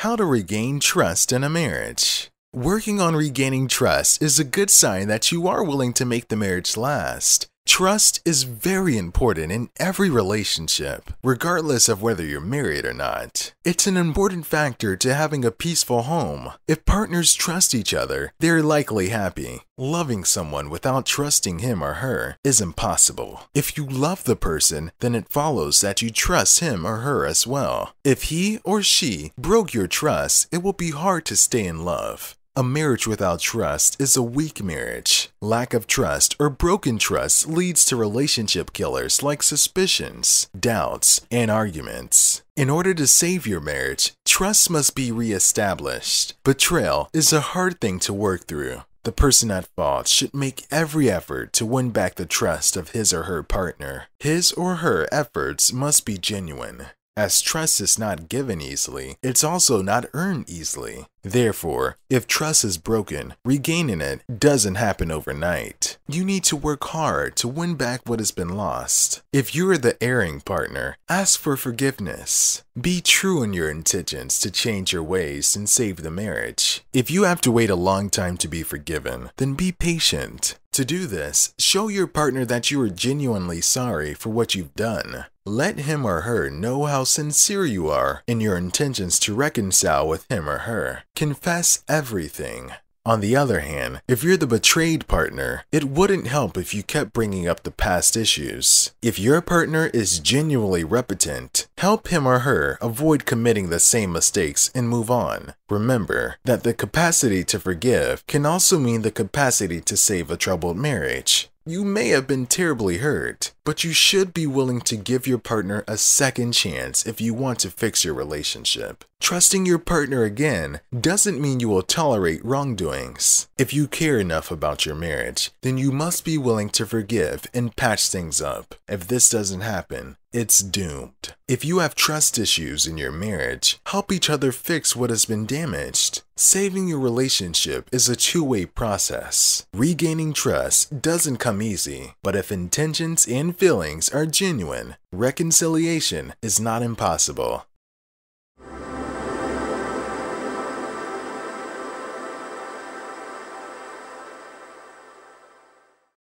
How to regain trust in a marriage. Working on regaining trust is a good sign that you are willing to make the marriage last. Trust is very important in every relationship, regardless of whether you're married or not. It's an important factor to having a peaceful home. If partners trust each other, they're likely happy. Loving someone without trusting him or her is impossible. If you love the person, then it follows that you trust him or her as well. If he or she broke your trust, it will be hard to stay in love. A marriage without trust is a weak marriage. Lack of trust or broken trust leads to relationship killers like suspicions, doubts, and arguments. In order to save your marriage, trust must be reestablished. Betrayal is a hard thing to work through. The person at fault should make every effort to win back the trust of his or her partner. His or her efforts must be genuine. As trust is not given easily, it's also not earned easily. Therefore, if trust is broken, regaining it doesn't happen overnight. You need to work hard to win back what has been lost. If you're the erring partner, ask for forgiveness. Be true in your intentions to change your ways and save the marriage. If you have to wait a long time to be forgiven, then be patient. To do this, show your partner that you are genuinely sorry for what you've done. Let him or her know how sincere you are in your intentions to reconcile with him or her. Confess everything. On the other hand, if you're the betrayed partner, it wouldn't help if you kept bringing up the past issues. If your partner is genuinely repentant, help him or her avoid committing the same mistakes and move on. Remember that the capacity to forgive can also mean the capacity to save a troubled marriage. You may have been terribly hurt, but you should be willing to give your partner a second chance if you want to fix your relationship. Trusting your partner again doesn't mean you will tolerate wrongdoings. If you care enough about your marriage, then you must be willing to forgive and patch things up. If this doesn't happen, it's doomed. If you have trust issues in your marriage, help each other fix what has been damaged. Saving your relationship is a two-way process. Regaining trust doesn't come easy, but if intentions and feelings are genuine, reconciliation is not impossible.